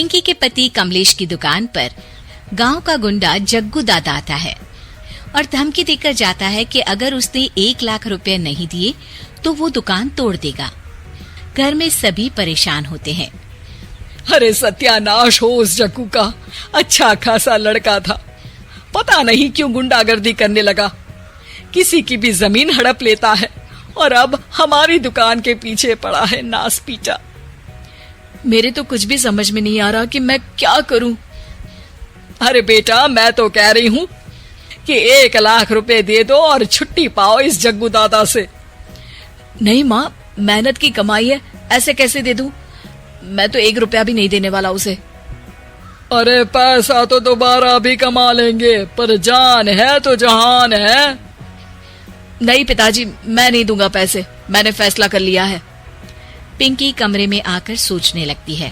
पिंकी के पति कमलेश की दुकान पर गांव का गुंडा जग्गू दादा आता है और धमकी देकर जाता है कि अगर उसने 1 लाख रुपए नहीं दिए तो वो दुकान तोड़ देगा। घर में सभी परेशान होते हैं। अरे सत्यानाश हो उस जग्गू का, अच्छा खासा लड़का था, पता नहीं क्यों गुंडागर्दी करने लगा, किसी की भी जमीन हड़प लेता है और अब हमारी दुकान के पीछे पड़ा है नास पीटा। मेरे तो कुछ भी समझ में नहीं आ रहा कि मैं क्या करूं। अरे बेटा, मैं तो कह रही हूं कि 1 लाख रुपए दे दो और छुट्टी पाओ इस जग्गू दादा से। नहीं माँ, मेहनत की कमाई है, ऐसे कैसे दे दूं? मैं तो 1 रुपया भी नहीं देने वाला उसे। अरे पैसा तो दोबारा भी कमा लेंगे, पर जान है तो जहान है। नहीं पिताजी, मैं नहीं दूंगा पैसे, मैंने फैसला कर लिया है। पिंकी कमरे में आकर सोचने लगती है,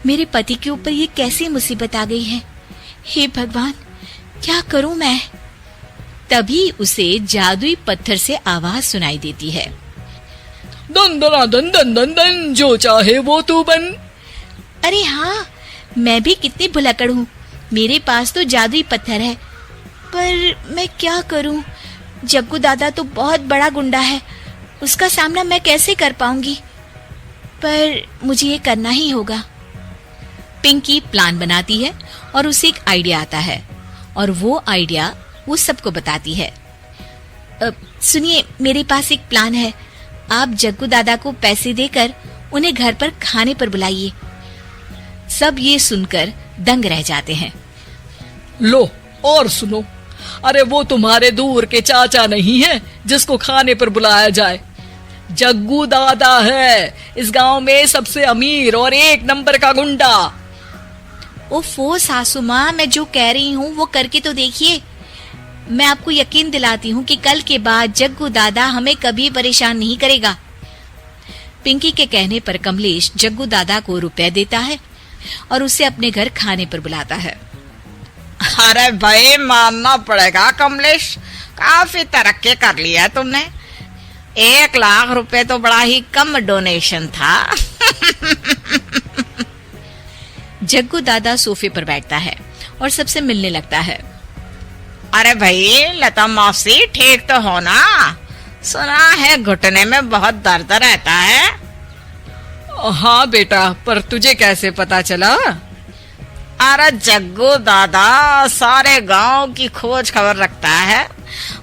मेरे पति के ऊपर ये कैसी मुसीबत आ गई है। हे भगवान, क्या करूं मैं? तभी उसे जादुई पत्थर से आवाज सुनाई देती है, दन दना दन दन दन दन, जो चाहे वो तू बन। अरे हाँ, मैं भी कितनी भुलक्कड़ हूँ, मेरे पास तो जादुई पत्थर है, पर मैं क्या करूं? जग्गू दादा तो बहुत बड़ा गुंडा है, उसका सामना मैं कैसे कर पाऊंगी? पर मुझे ये करना ही होगा। पिंकी प्लान बनाती है और उसे एक आइडिया आता है और वो आइडिया वो सबको बताती है। सुनिए, मेरे पास एक प्लान है, आप जग्गू दादा को पैसे देकर उन्हें घर पर खाने पर बुलाइए। सब ये सुनकर दंग रह जाते हैं। लो और सुनो, अरे वो तुम्हारे दूर के चाचा नहीं है जिसको खाने पर बुलाया जाए, जग्गू दादा है, इस गांव में सबसे अमीर और 1 नंबर का गुंडा। ओफो सासू माँ, मैं जो कह रही हूँ वो करके तो देखिए। मैं आपको यकीन दिलाती हूँ कि कल के बाद जग्गू दादा हमें कभी परेशान नहीं करेगा। पिंकी के कहने पर कमलेश जग्गू दादा को रुपए देता है और उसे अपने घर खाने पर बुलाता है। अरे भाई, मानना पड़ेगा कमलेश, काफी तरक्की कर लिया तुमने। 1 लाख रुपए तो बड़ा ही कम डोनेशन था। जग्गू दादा सोफे पर बैठता है और सबसे मिलने लगता है। अरे भाई, लता मौसी ठीक तो हो ना? सुना है घुटने में बहुत दर्द रहता है। हाँ बेटा, पर तुझे कैसे पता चला? अरे जग्गू दादा सारे गांव की खोज खबर रखता है,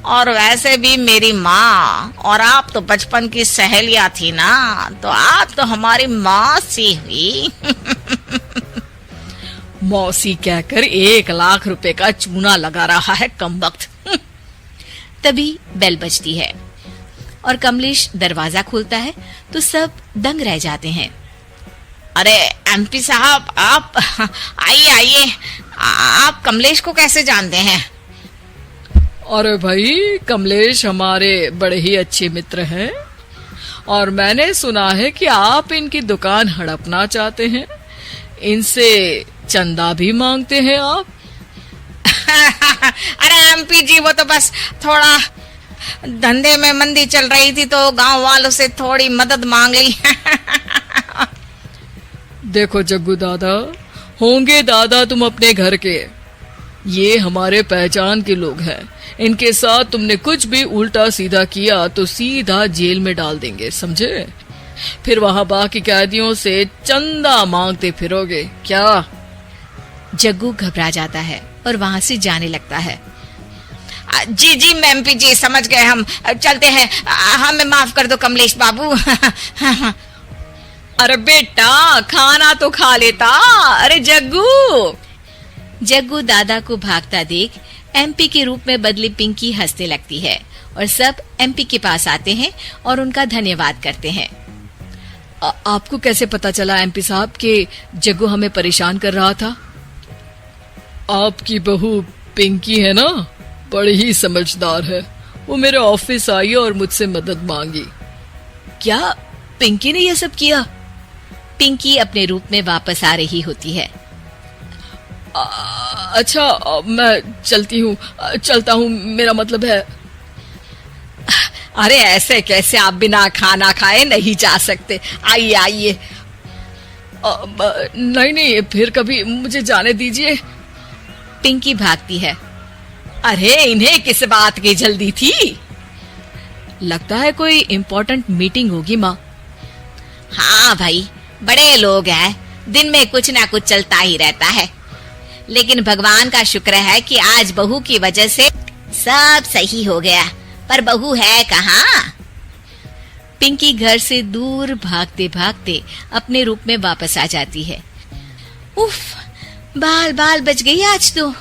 और वैसे भी मेरी माँ और आप तो बचपन की सहेलियां थी ना, तो आप तो हमारी मौसी हुई। मौसी कहकर 1 लाख रुपए का चूना लगा रहा है कमबख्त। तभी बेल बजती है और कमलेश दरवाजा खोलता है तो सब दंग रह जाते हैं। अरे एमपी साहब, आप आइए आइए, आप कमलेश को कैसे जानते हैं? अरे भाई, कमलेश हमारे बड़े ही अच्छे मित्र हैं और मैंने सुना है कि आप इनकी दुकान हड़पना चाहते हैं, इनसे चंदा भी मांगते हैं आप। अरे एमपी जी, वो तो बस थोड़ा धंधे में मंदी चल रही थी तो गांव वालों से थोड़ी मदद मांग ली। देखो जग्गू दादा, होंगे दादा तुम अपने घर के, ये हमारे पहचान के लोग हैं, इनके साथ तुमने कुछ भी उल्टा सीधा किया तो सीधा जेल में डाल देंगे, समझे? फिर वहां बाकी कैदियों से चंदा मांगते फिरोगे क्या? जग्गू घबरा जाता है और वहां से जाने लगता है। जी जी एमपी जी, समझ गए, हम चलते हैं, हमें माफ कर दो कमलेश बाबू। अरे बेटा, खाना तो खा लेता। अरे जग्गू दादा को भागता देख एमपी के रूप में बदली पिंकी हंसने लगती है और सब एमपी के पास आते हैं और उनका धन्यवाद करते हैं। आपको कैसे पता चला एमपी साहब कि जग्गू हमें परेशान कर रहा था? आपकी बहू पिंकी है ना, बड़ी ही समझदार है, वो मेरे ऑफिस आई और मुझसे मदद मांगी। क्या पिंकी ने यह सब किया? पिंकी अपने रूप में वापस आ रही होती है। अच्छा, मैं चलता हूँ, मेरा मतलब है। अरे ऐसे कैसे, आप बिना खाना खाए नहीं जा सकते, आइए आइए। नहीं नहीं, फिर कभी मुझे जाने दीजिए। पिंकी भागती है। अरे इन्हें किस बात की जल्दी थी? लगता है कोई इम्पोर्टेंट मीटिंग होगी माँ। हाँ भाई, बड़े लोग हैं, दिन में कुछ ना कुछ चलता ही रहता है। लेकिन भगवान का शुक्र है कि आज बहू की वजह से सब सही हो गया। पर बहू है कहाँ? पिंकी घर से दूर भागते भागते अपने रूप में वापस आ जाती है। उफ, बाल बाल बच गई आज तो।